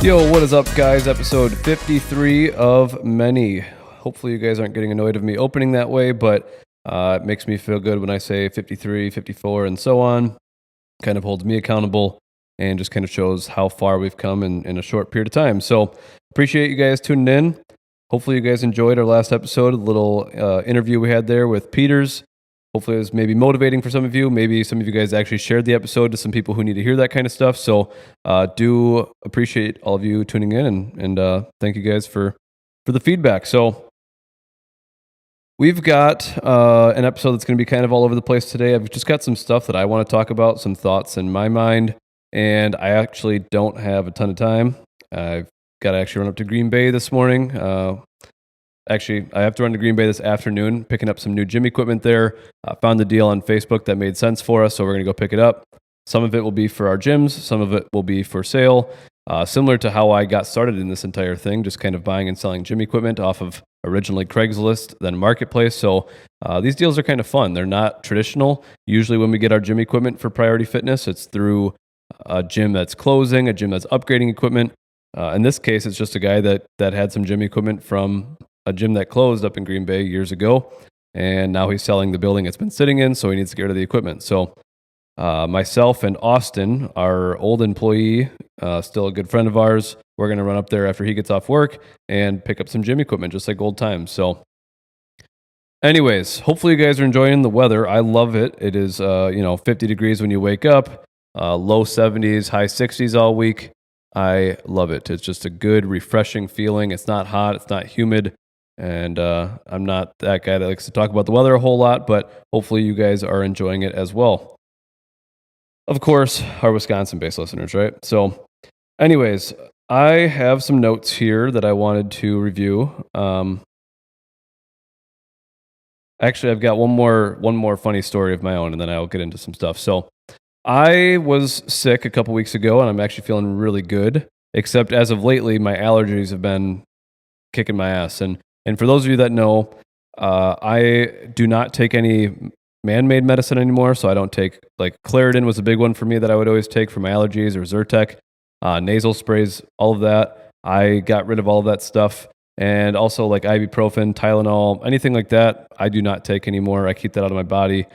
Yo, what is up, guys? Episode 53 of many. Hopefully you guys aren't getting annoyed of me opening that way, but it makes me feel good when I say 53, 54, and so on. Kind of holds me accountable and just kind of shows how far we've come in a short period of time. So appreciate you guys tuning in. Hopefully you guys enjoyed our last episode, a little interview we had there with Peters. Hopefully it was maybe motivating for some of you. Maybe some of you guys actually shared the episode to some people who need to hear that kind of stuff. So do appreciate all of you tuning in and thank you guys for the feedback. So we've got an episode that's going to be kind of all over the place today. I've just got some stuff that I want to talk about, some thoughts in my mind, and I actually don't have a ton of time. I've got to actually run up to Green Bay this morning. Actually, I have to run to Green Bay this afternoon, picking up some new gym equipment there. Found the deal on Facebook that made sense for us, so we're going to go pick it up. Some of it will be for our gyms. Some of it will be for sale. Similar to how I got started in this entire thing, just kind of buying and selling gym equipment off of originally Craigslist, then Marketplace. So these deals are kind of fun. They're not traditional. Usually when we get our gym equipment for Priority Fitness, it's through a gym that's closing, a gym that's upgrading equipment. In this case, it's just a guy that had some gym equipment from a gym that closed up in Green Bay years ago, and now he's selling the building it's been sitting in, so he needs to get rid of the equipment. So myself and Austin, our old employee, still a good friend of ours, we're going to run up there after he gets off work and pick up some gym equipment, just like old times. So anyways, hopefully you guys are enjoying the weather. I love it. It is 50 degrees when you wake up, low 70s, high 60s all week. I love it. It's just a good, refreshing feeling. It's not hot. It's not humid. And I'm not that guy that likes to talk about the weather a whole lot, but hopefully you guys are enjoying it as well. Of course, our Wisconsin-based listeners, right? So anyways, I have some notes here that I wanted to review. Actually, I've got one more funny story of my own, and then I'll get into some stuff. So I was sick a couple weeks ago, and I'm actually feeling really good, except as of lately, my allergies have been kicking my ass. And for those of you that know, I do not take any man-made medicine anymore, so I don't take, like, Claritin was a big one for me that I would always take for my allergies, or Zyrtec, nasal sprays, all of that. I got rid of all of that stuff, and also like ibuprofen, Tylenol, anything like that, I do not take anymore. I keep that out of my body.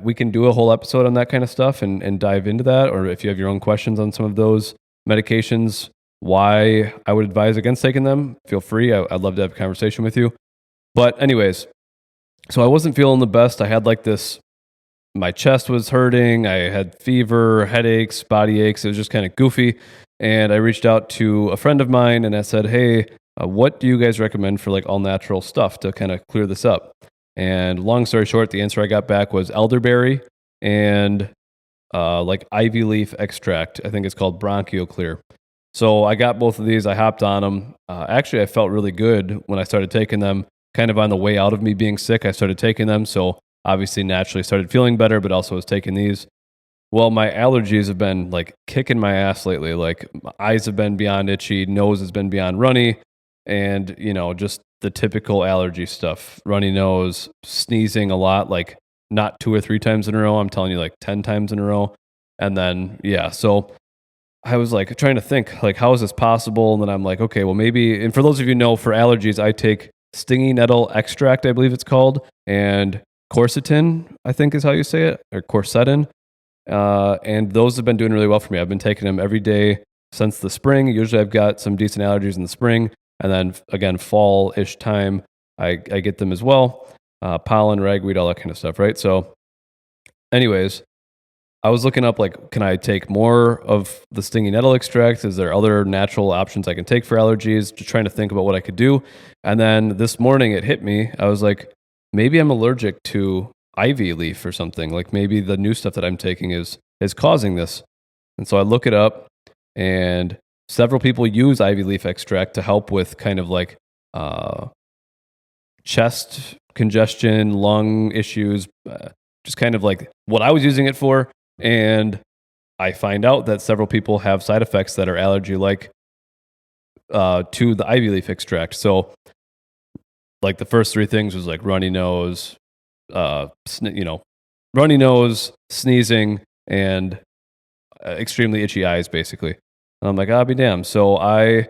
We can do a whole episode on that kind of stuff and dive into that, or if you have your own questions on some of those medications, why I would advise against taking them, feel free. I'd love to have a conversation with you. But anyways, so I wasn't feeling the best. I had like this, my chest was hurting. I had fever, headaches, body aches. It was just kind of goofy. And I reached out to a friend of mine and I said, hey, what do you guys recommend for like all natural stuff to kind of clear this up? And long story short, the answer I got back was elderberry and like ivy leaf extract. I think it's called BronchioClear. So I got both of these. I hopped on them. Actually, I felt really good when I started taking them. Kind of on the way out of me being sick, I started taking them. So obviously, naturally started feeling better, but also was taking these. Well, my allergies have been like kicking my ass lately. Like my eyes have been beyond itchy, nose has been beyond runny, and just the typical allergy stuff. Runny nose, sneezing a lot, like not 2 or 3 times in a row. I'm telling you, like 10 times in a row. And then, so I was like trying to think, like, how is this possible? And then I'm like, okay, well, maybe, and for those of you who know, for allergies, I take stinging nettle extract, I believe it's called, and quercetin, I think is how you say it, or quercetin. And those have been doing really well for me. I've been taking them every day since the spring. Usually I've got some decent allergies in the spring. And then again, fall-ish time, I get them as well. Pollen, ragweed, all that kind of stuff, right? So anyways, I was looking up, like, can I take more of the stinging nettle extract? Is there other natural options I can take for allergies? Just trying to think about what I could do. And then this morning it hit me. I was like, maybe I'm allergic to ivy leaf or something. Like maybe the new stuff that I'm taking is causing this. And so I look it up, and several people use ivy leaf extract to help with kind of like chest congestion, lung issues, just kind of like what I was using it for. And I find out that several people have side effects that are allergy-like to the ivy leaf extract. So like the first 3 things was like runny nose, runny nose, sneezing, and extremely itchy eyes, basically. And I'm like, I'll be damned. So I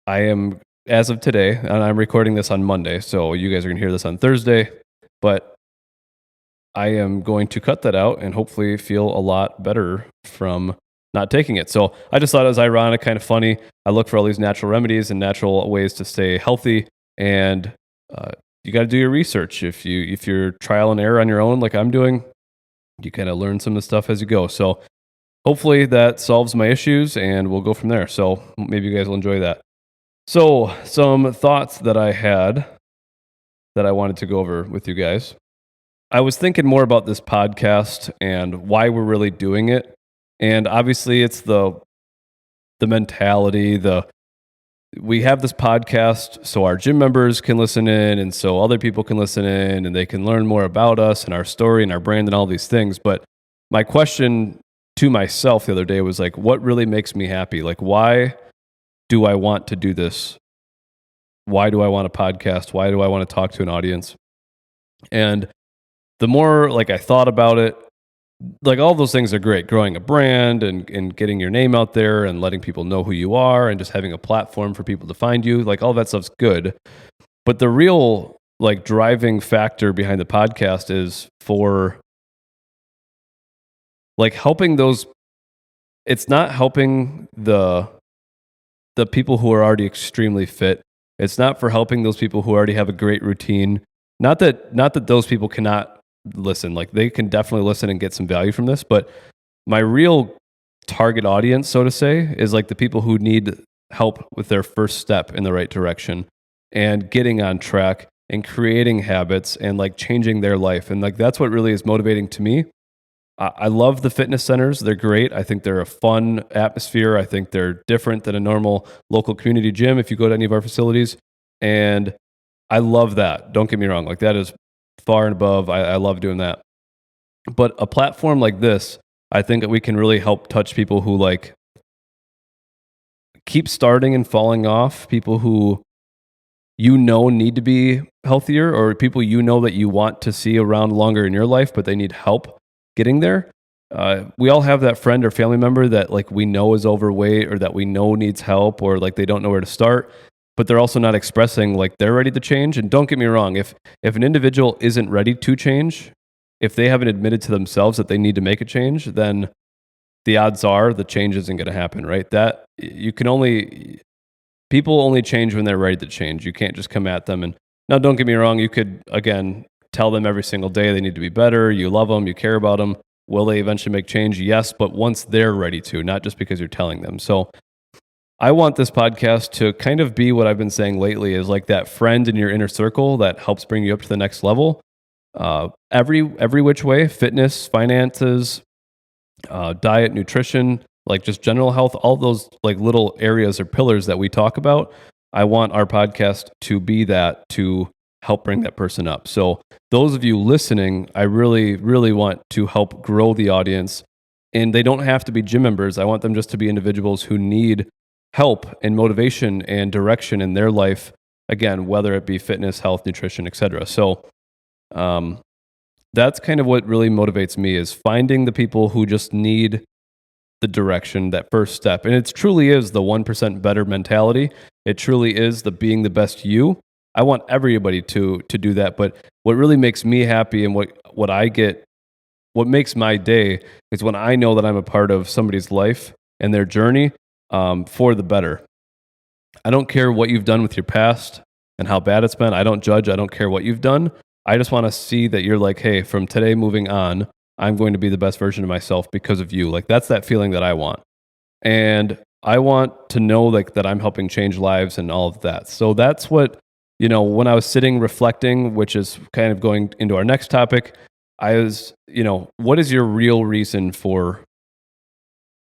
am, as of today, and I'm recording this on Monday, so you guys are going to hear this on Thursday, but I am going to cut that out and hopefully feel a lot better from not taking it. So I just thought it was ironic, kind of funny. I look for all these natural remedies and natural ways to stay healthy, and you got to do your research. If you're trial and error on your own, like I'm doing, you kind of learn some of the stuff as you go. So hopefully that solves my issues, and we'll go from there. So maybe you guys will enjoy that. So some thoughts that I had that I wanted to go over with you guys. I was thinking more about this podcast and why we're really doing it. And obviously it's the mentality, we have this podcast so our gym members can listen in and so other people can listen in and they can learn more about us and our story and our brand and all these things. But my question to myself the other day was like, what really makes me happy? Like, why do I want to do this? Why do I want a podcast? Why do I want to talk to an audience? And the more like I thought about it, like all those things are great. Growing a brand and getting your name out there and letting people know who you are and just having a platform for people to find you, like all that stuff's good. But the real like driving factor behind the podcast is for like helping those. It's not helping the people who are already extremely fit. It's not for helping those people who already have a great routine. Not that those people cannot listen. Like they can definitely listen and get some value from this. But my real target audience, so to say, is like the people who need help with their first step in the right direction and getting on track and creating habits and like changing their life. And like that's what really is motivating to me. I love the fitness centers. They're great. I think they're a fun atmosphere. I think they're different than a normal local community gym if you go to any of our facilities. And I love that. Don't get me wrong. Like that is far and above. I love doing that. But a platform like this, I think that we can really help touch people who like keep starting and falling off, people who need to be healthier, or people that you want to see around longer in your life, but they need help getting there. We all have that friend or family member that like we know is overweight or that we know needs help or like they don't know where to start, but they're also not expressing like they're ready to change. And don't get me wrong, if an individual isn't ready to change, if they haven't admitted to themselves that they need to make a change, then the odds are the change isn't going to happen, right? That people only change when they're ready to change. You can't just come at them. And now don't get me wrong, you could, again, tell them every single day they need to be better, you love them, you care about them. Will they eventually make change? Yes, but once they're ready to, not just because you're telling them. So I want this podcast to kind of be what I've been saying lately is like that friend in your inner circle that helps bring you up to the next level. Every which way, fitness, finances, diet, nutrition, like just general health, all those like little areas or pillars that we talk about. I want our podcast to be that, to help bring that person up. So those of you listening, I really, really want to help grow the audience. And they don't have to be gym members. I want them just to be individuals who need help and motivation and direction in their life. Again, whether it be fitness, health, nutrition, etc. So that's kind of what really motivates me, is finding the people who just need the direction, that first step. And it truly is the 1% better mentality. It truly is the being the best you. I want everybody to do that. But what really makes me happy and what makes my day is when I know that I'm a part of somebody's life and their journey for the better. I don't care what you've done with your past and how bad it's been. I don't judge. I don't care what you've done. I just want to see that you're like, hey, from today moving on, I'm going to be the best version of myself because of you. Like that's that feeling that I want. And I want to know like that I'm helping change lives and all of that. So that's what, when I was sitting reflecting, which is kind of going into our next topic, I was, what is your real reason for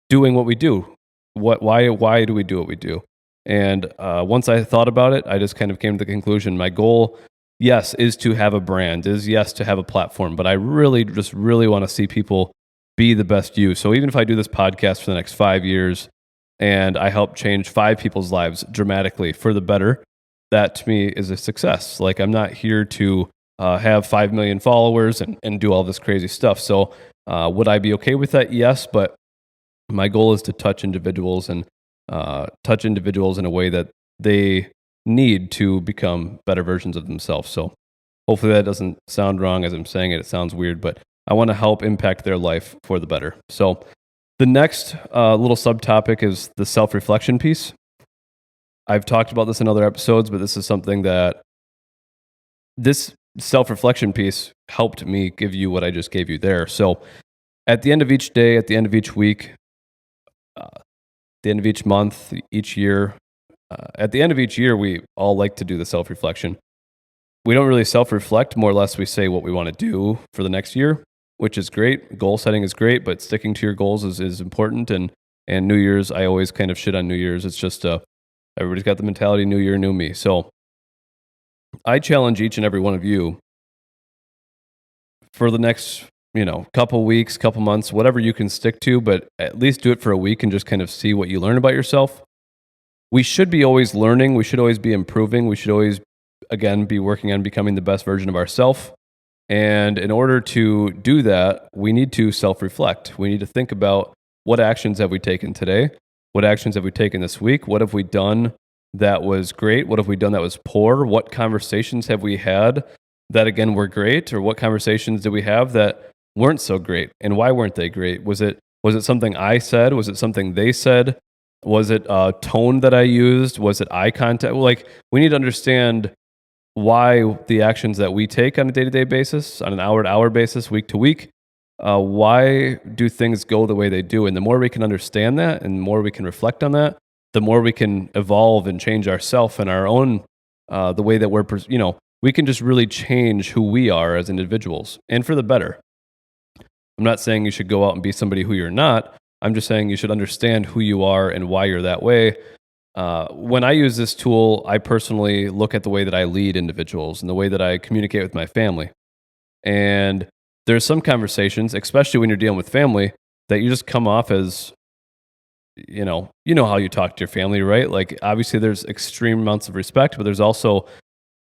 doing what we do? Why do we do what we do? And once I thought about it, I just kind of came to the conclusion. My goal, yes, is to have a brand, to have a platform, but I really want to see people be the best you. So even if I do this podcast for the next 5 years and I help change 5 people's lives dramatically for the better, that to me is a success. Like I'm not here to have 5 million followers and do all this crazy stuff. So would I be okay with that? Yes, but My goal is to touch individuals and touch individuals in a way that they need to become better versions of themselves. So hopefully that doesn't sound wrong as I'm saying it. It sounds weird, but I want to help impact their life for the better. So the next little subtopic is the self-reflection piece. I've talked about this in other episodes, but this is something that this self-reflection piece helped me give you what I just gave you there. So at the end of each day, at the end of each week, the end of each month, each year, at the end of each year, we all like to do the self-reflection. We don't really self-reflect, more or less we say what we want to do for the next year, which is great. Goal setting is great, but sticking to your goals is important. And New Year's, I always kind of shit on New Year's. It's just everybody's got the mentality, new year, new me. So I challenge each and every one of you for the next, couple weeks, couple months, whatever you can stick to, but at least do it for a week and just kind of see what you learn about yourself. We should be always learning. We should always be improving. We should always, again, be working on becoming the best version of ourselves. And in order to do that, we need to self-reflect. We need to think about what actions have we taken today? What actions have we taken this week? What have we done that was great? What have we done that was poor? What conversations have we had that, again, were great? Or what conversations did we have that weren't so great? And why weren't they great? Was it something I said? Was it something they said? Was it a tone that I used? Was it eye contact? Like, we need to understand why the actions that we take on a day-to-day basis, on an hour-to-hour basis, week to week, why do things go the way they do? And the more we can understand that and the more we can reflect on that, the more we can evolve and change ourselves and our own, the way that we can just really change who we are as individuals and for the better. I'm not saying you should go out and be somebody who you're not. I'm just saying you should understand who you are and why you're that way. When I use this tool, I personally look at the way that I lead individuals and the way that I communicate with my family. And there's some conversations, especially when you're dealing with family, that you just come off as, you know how you talk to your family, right? Like, obviously there's extreme amounts of respect, but there's also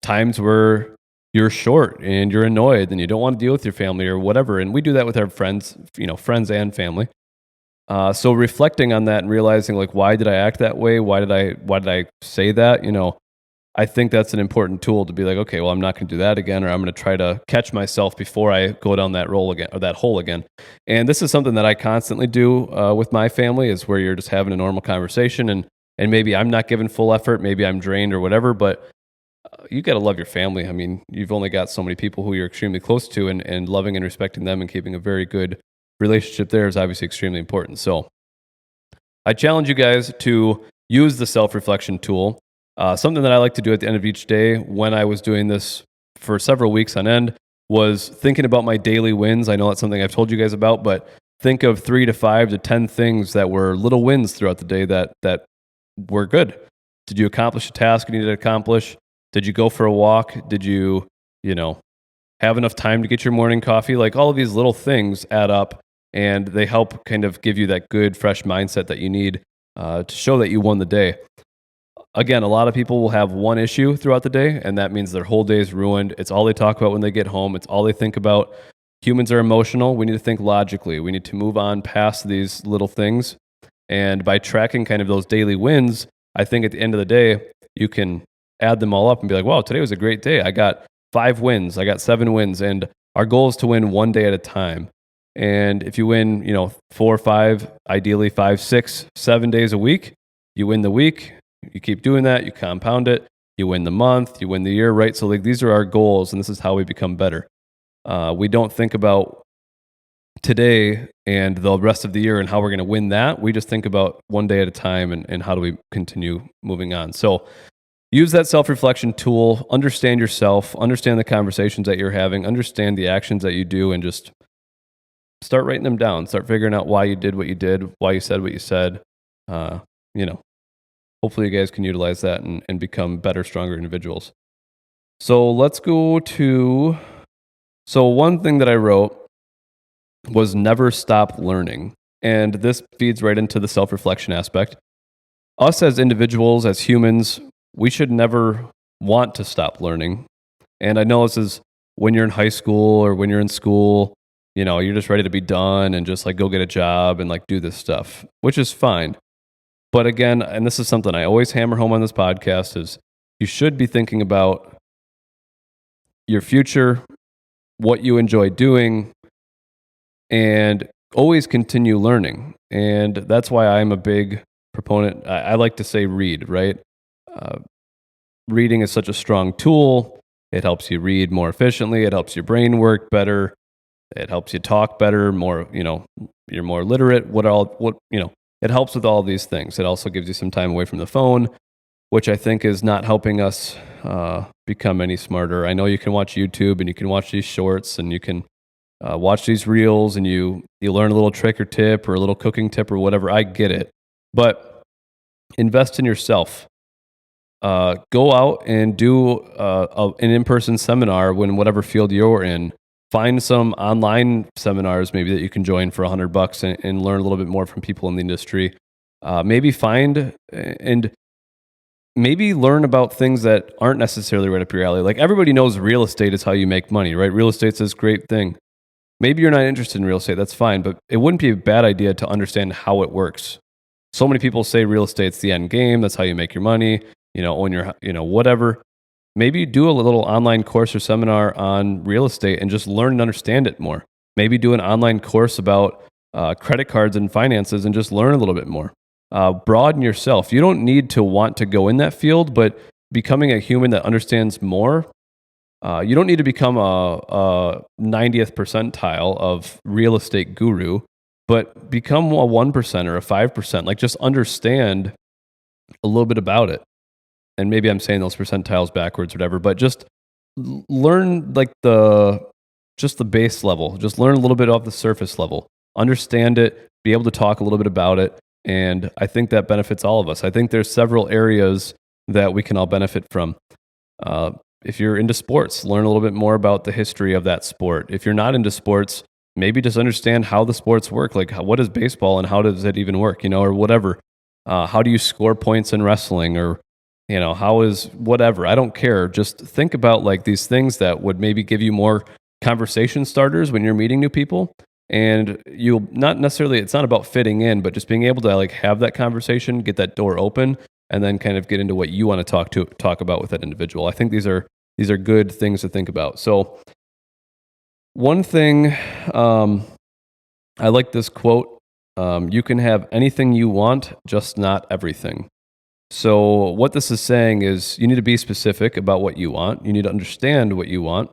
times where you're short and you're annoyed and you don't want to deal with your family or whatever. And we do that with our friends, friends and family. So reflecting on that and realizing, like, why did I act that way? Why did I say that? I think that's an important tool to be like, okay, well, I'm not going to do that again, or I'm going to try to catch myself before I go down that roll again or that hole again. And this is something that I constantly do with my family, is where you're just having a normal conversation and maybe I'm not giving full effort, maybe I'm drained or whatever, but you got to love your family. I mean, you've only got so many people who you're extremely close to, and loving and respecting them and keeping a very good relationship there is obviously extremely important. So I challenge you guys to use the self-reflection tool. Something that I like to do at the end of each day, when I was doing this for several weeks on end, was thinking about my daily wins. I know that's something I've told you guys about, but think of 3 to 5 to 10 things that were little wins throughout the day that were good. Did you accomplish a task you needed to accomplish? Did you go for a walk? Did you, have enough time to get your morning coffee? Like, all of these little things add up, and they help kind of give you that good, fresh mindset that you need to show that you won the day. Again, a lot of people will have one issue throughout the day, and that means their whole day is ruined. It's all they talk about when they get home. It's all they think about. Humans are emotional. We need to think logically. We need to move on past these little things. And by tracking kind of those daily wins, I think at the end of the day, you can add them all up and be like, wow, today was a great day. I got 5 wins. I got 7 wins. And our goal is to win one day at a time. And if you win, 4 or 5, ideally 5, 6, 7 days a week, you win the week. You keep doing that. You compound it. You win the month. You win the year, right? So, like, these are our goals, and this is how we become better. We don't think about today and the rest of the year and how we're going to win that. We just think about one day at a time and how do we continue moving on. So use that self-reflection tool. Understand yourself. Understand the conversations that you're having. Understand the actions that you do, and just start writing them down. Start figuring out why you did what you did, why you said what you said. Hopefully you guys can utilize that and become better, stronger individuals. So let's go to... So one thing that I wrote was never stop learning. And this feeds right into the self-reflection aspect. Us as individuals, as humans, we should never want to stop learning. And I know this is when you're in high school or when you're in school, You're just ready to be done and just like go get a job and like do this stuff, which is fine. But again, and this is something I always hammer home on this podcast, is you should be thinking about your future, what you enjoy doing, and always continue learning. And that's why I'm a big proponent. I like to say read, right? Reading is such a strong tool. It helps you read more efficiently. It helps your brain work better. It helps you talk better, you're more literate. It helps with all these things. It also gives you some time away from the phone, which I think is not helping us become any smarter. I know you can watch YouTube and you can watch these shorts and you can watch these reels and you learn a little trick or tip or a little cooking tip or whatever. I get it. But invest in yourself. Go out and do an in-person seminar in whatever field you're in. Find some online seminars maybe that you can join for $100 and learn a little bit more from people in the industry. Maybe find and maybe learn about things that aren't necessarily right up your alley. Like everybody knows real estate is how you make money, right? Real estate's this great thing. Maybe you're not interested in real estate, that's fine, but it wouldn't be a bad idea to understand how it works. So many people say real estate's the end game, that's how you make your money, own your, whatever. Maybe do a little online course or seminar on real estate and just learn and understand it more. Maybe do an online course about credit cards and finances and just learn a little bit more. Broaden yourself. You don't need to want to go in that field, but becoming a human that understands more, you don't need to become a 90th percentile of real estate guru, but become a 1% or a 5%. Like just understand a little bit about it. And maybe I'm saying those percentiles backwards or whatever, but just learn like just the base level. Just learn a little bit off the surface level. Understand it, be able to talk a little bit about it. And I think that benefits all of us. I think there's several areas that we can all benefit from. If you're into sports, learn a little bit more about the history of that sport. If you're not into sports, maybe just understand how the sports work. Like what is baseball and how does it even work, or whatever. How do you score points in wrestling, or how is whatever? I don't care. Just think about like these things that would maybe give you more conversation starters when you're meeting new people. And you'll not necessarily, it's not about fitting in, but just being able to like have that conversation, get that door open, and then kind of get into what you want to talk about with that individual. I think these are good things to think about. So one thing, I like this quote, you can have anything you want, just not everything. So what this is saying is you need to be specific about what you want. You need to understand what you want.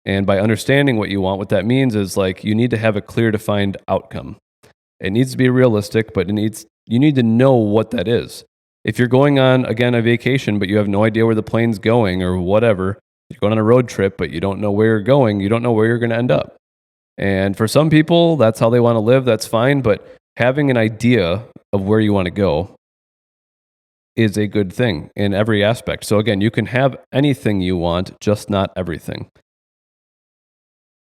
And by understanding what you want, what that means is like you need to have a clear defined outcome. It needs to be realistic, but you need to know what that is. If you're going on, again, a vacation, but you have no idea where the plane's going or whatever, you're going on a road trip, but you don't know where you're going, you don't know where you're going to end up. And for some people, that's how they want to live, that's fine. But having an idea of where you want to go is a good thing in every aspect. So again, you can have anything you want, just not everything.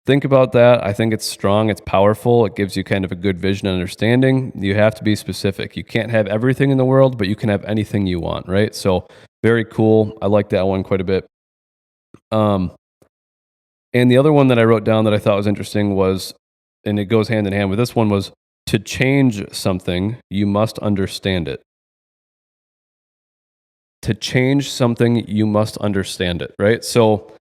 Think about that. I think it's strong. It's powerful. It gives you kind of a good vision and understanding. You have to be specific. You can't have everything in the world, but you can have anything you want, right? So very cool. I like that one quite a bit. And the other one that I wrote down that I thought was interesting was, and it goes hand in hand with this one, was to change something, you must understand it. To change something, you must understand it, right? So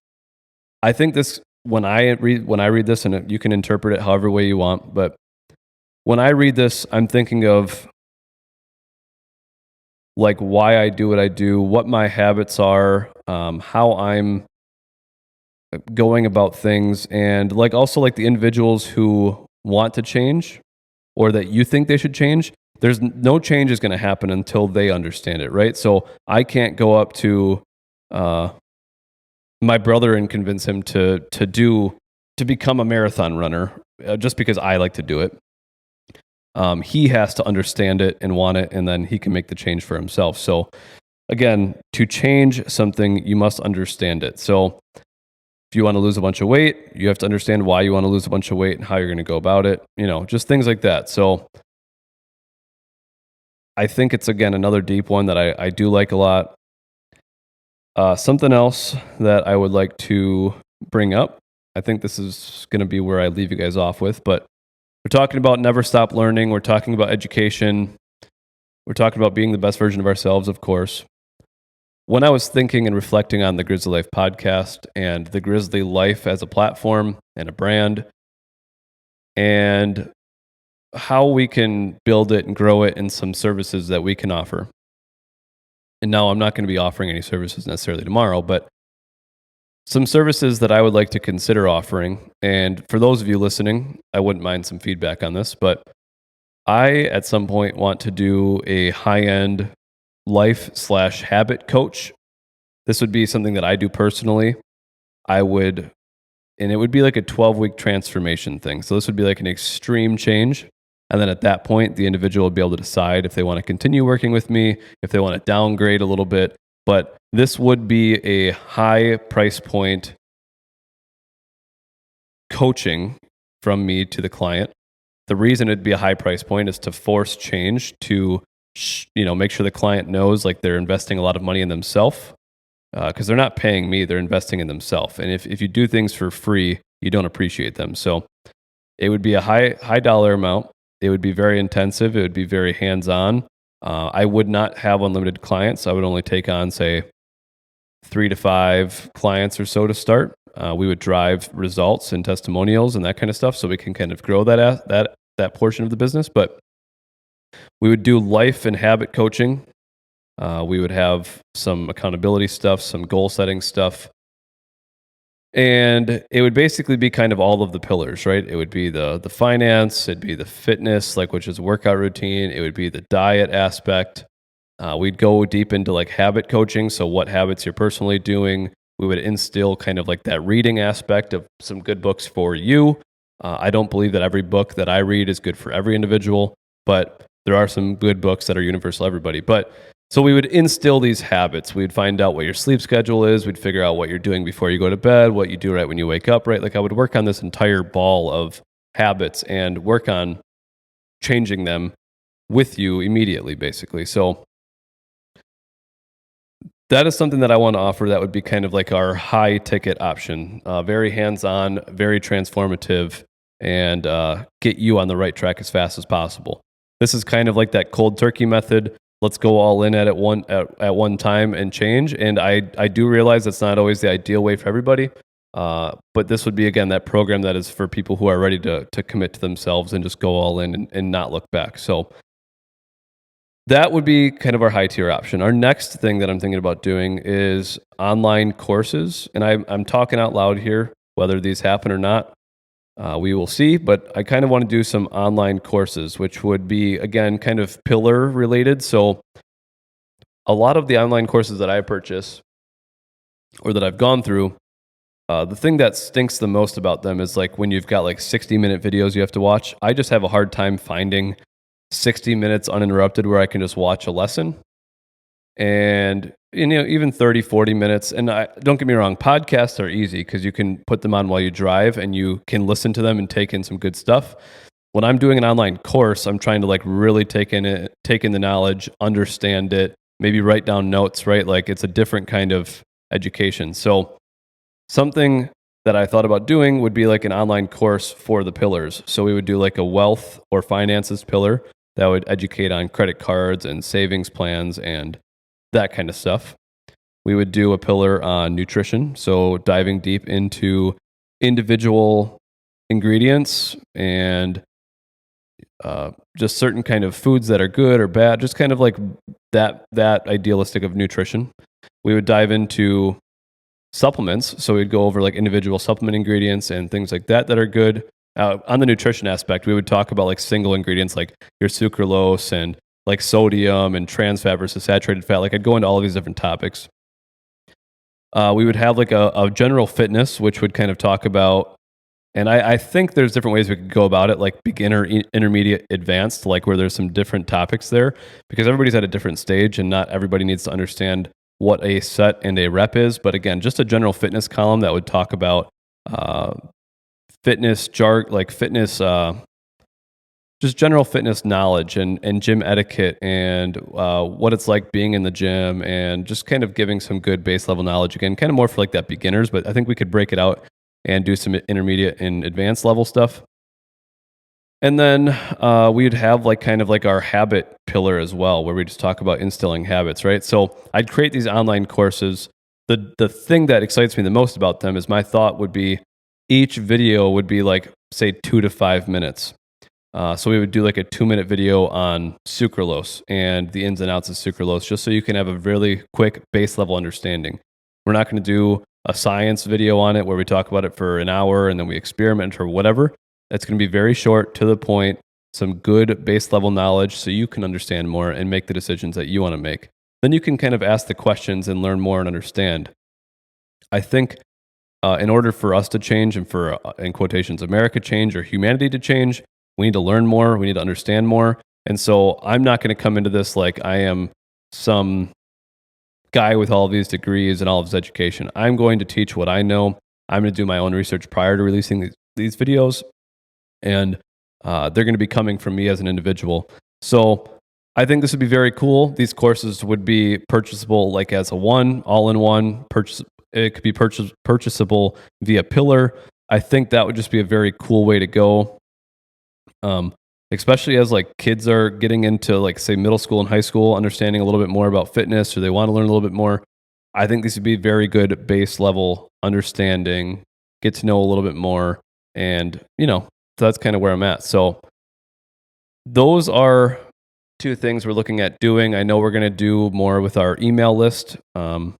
I think this, when I read this, and you can interpret it however way you want, but when I read this, I'm thinking of like why I do what I do, what my habits are, how I'm going about things, and like also like the individuals who want to change or that you think they should change. There's no change is going to happen until they understand it, right? So I can't go up to my brother and convince him to become a marathon runner just because I like to do it. He has to understand it and want it, and then he can make the change for himself. So again, to change something, you must understand it. So if you want to lose a bunch of weight, you have to understand why you want to lose a bunch of weight and how you're going to go about it, just things like that. So I think it's, again, another deep one that I do like a lot. Something else that I would like to bring up, I think this is going to be where I leave you guys off with. But we're talking about never stop learning. We're talking about education. We're talking about being the best version of ourselves, of course. When I was thinking and reflecting on the Grizzly Life podcast and the Grizzly Life as a platform and a brand, and how we can build it and grow it in some services that we can offer. And now I'm not going to be offering any services necessarily tomorrow, but some services that I would like to consider offering. And for those of you listening, I wouldn't mind some feedback on this, but I, at some point, want to do a high-end life/habit coach. This would be something that I do personally. And it would be like a 12-week transformation thing. So this would be like an extreme change. And then at that point, the individual will be able to decide if they want to continue working with me, if they want to downgrade a little bit. But this would be a high price point coaching from me to the client. The reason it'd be a high price point is to force change, to make sure the client knows like they're investing a lot of money in themselves, because they're not paying me, they're investing in themselves. And if you do things for free, you don't appreciate them. So it would be a high dollar amount. It would be very intensive. It would be very hands-on. I would not have unlimited clients. I would only take on, say, 3 to 5 clients or so to start. We would drive results and testimonials and that kind of stuff, so we can kind of grow that portion of the business. But we would do life and habit coaching. We would have some accountability stuff, some goal setting stuff. And it would basically be kind of all of the pillars, right? It would be the finance, it'd be the fitness, which is workout routine. It would be the diet aspect. We'd go deep into like habit coaching. So what habits you're personally doing. We would instill kind of like that reading aspect of some good books for you. I don't believe that every book that I read is good for every individual, but there are some good books that are universal to everybody. But so we would instill these habits. We'd find out what your sleep schedule is. We'd figure out what you're doing before you go to bed, what you do right when you wake up, right? Like I would work on this entire ball of habits and work on changing them with you immediately, basically. So that is something that I want to offer. That would be kind of like our high ticket option, very hands-on, very transformative, and get you on the right track as fast as possible. This is kind of like that cold turkey method. Let's go all in at one time and change. And I do realize that's not always the ideal way for everybody. But this would be, again, that program that is for people who are ready to commit to themselves and just go all in and not look back. So that would be kind of our high tier option. Our next thing that I'm thinking about doing is online courses. And I'm talking out loud here, whether these happen or not. We will see, but I kind of want to do some online courses, which would be, again, kind of pillar related. So a lot of the online courses that I purchase or that I've gone through, the thing that stinks the most about them is like when you've got like 60-minute videos you have to watch. I just have a hard time finding 60 minutes uninterrupted where I can just watch a lesson. And even 30, 40 minutes. And don't get me wrong, podcasts are easy because you can put them on while you drive and you can listen to them and take in some good stuff. When I'm doing an online course, I'm trying to like really take in the knowledge, understand it, maybe write down notes, right? Like it's a different kind of education. So something that I thought about doing would be like an online course for the pillars. So we would do like a wealth or finances pillar that would educate on credit cards and savings plans and that kind of stuff. We would do a pillar on nutrition, so diving deep into individual ingredients and just certain kind of foods that are good or bad, just kind of like that idealistic of nutrition. We would dive into supplements, so we'd go over like individual supplement ingredients and things like that are good. On the nutrition aspect, we would talk about like single ingredients like your sucralose and like sodium and trans fat versus saturated fat. Like I'd go into all of these different topics. We would have like a general fitness, which would kind of talk about, and I think there's different ways we could go about it, like beginner, intermediate, advanced, like where there's some different topics there, because everybody's at a different stage and not everybody needs to understand what a set and a rep is. But again, just a general fitness column that would talk about fitness, just general fitness knowledge and gym etiquette and what it's like being in the gym and just kind of giving some good base level knowledge. Again, kind of more for like that beginners, but I think we could break it out and do some intermediate and advanced level stuff. And then we'd have like kind of like our habit pillar as well, where we just talk about instilling habits, right? So I'd create these online courses. The thing that excites me the most about them is my thought would be each video would be like, say, 2 to 5 minutes. So we would do like a 2-minute video on sucralose and the ins and outs of sucralose, just so you can have a really quick base level understanding. We're not going to do a science video on it where we talk about it for an hour and then we experiment or whatever. It's going to be very short, to the point, some good base level knowledge so you can understand more and make the decisions that you want to make. Then you can kind of ask the questions and learn more and understand. I think in order for us to change and for, in quotations, America change or humanity to change, we need to learn more. We need to understand more. And so I'm not going to come into this like I am some guy with all of these degrees and all of his education. I'm going to teach what I know. I'm going to do my own research prior to releasing these videos. And they're going to be coming from me as an individual. So I think this would be very cool. These courses would be purchasable like as a all-in-one purchase. It could be purchasable via pillar. I think that would just be a very cool way to go. Especially as like kids are getting into like say middle school and high school, understanding a little bit more about fitness, or they want to learn a little bit more. I think these would be very good base level understanding, get to know a little bit more. And, so that's kind of where I'm at. So those are 2 things we're looking at doing. I know we're going to do more with our email list. The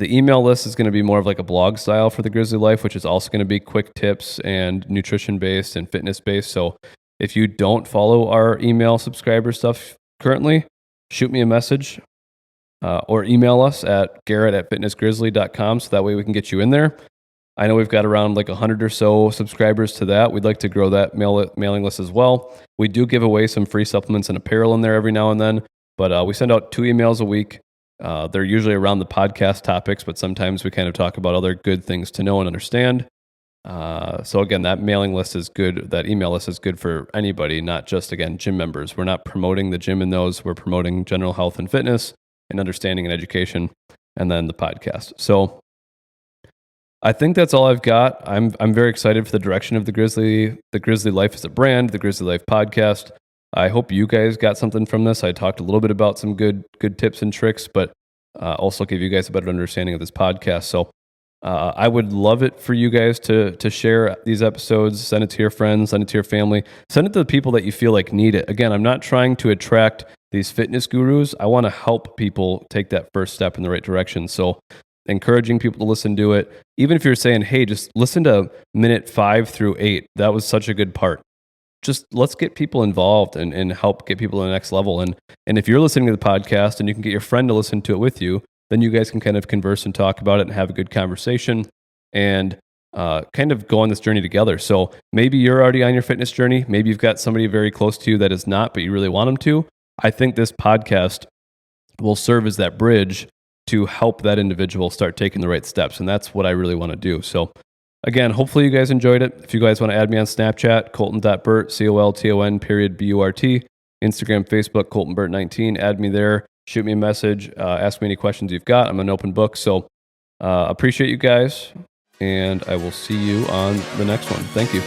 email list is going to be more of like a blog style for the Grizzly Life, which is also going to be quick tips and nutrition based and fitness based. So if you don't follow our email subscriber stuff currently, shoot me a message or email us at garrett@fitnessgrizzly.com so that way we can get you in there. I know we've got around like 100 or so subscribers to that. We'd like to grow that mailing list as well. We do give away some free supplements and apparel in there every now and then, but we send out 2 emails a week. They're usually around the podcast topics, but sometimes we kind of talk about other good things to know and understand. So again, that mailing list is good. That email list is good for anybody, not just, again, gym members. We're not promoting the gym in those. We're promoting general health and fitness and understanding and education, and then the podcast. So I think that's all I've got. I'm very excited for the direction of the Grizzly Life as a brand, the Grizzly Life Podcast. I hope you guys got something from this. I talked a little bit about some good tips and tricks, but also give you guys a better understanding of this podcast. So I would love it for you guys to share these episodes, send it to your friends, send it to your family, send it to the people that you feel like need it. Again, I'm not trying to attract these fitness gurus. I want to help people take that first step in the right direction. So encouraging people to listen to it. Even if you're saying, hey, just listen to minute 5 through 8. That was such a good part. Just let's get people involved and help get people to the next level. And if you're listening to the podcast and you can get your friend to listen to it with you, then you guys can kind of converse and talk about it and have a good conversation and kind of go on this journey together. So maybe you're already on your fitness journey. Maybe you've got somebody very close to you that is not, but you really want them to. I think this podcast will serve as that bridge to help that individual start taking the right steps. And that's what I really want to do. So again, hopefully you guys enjoyed it. If you guys want to add me on Snapchat, Colton.Burt, COLTON.BURT, Instagram, Facebook, ColtonBurt19, add me there, shoot me a message, ask me any questions you've got. I'm an open book. So appreciate you guys, and I will see you on the next one. Thank you.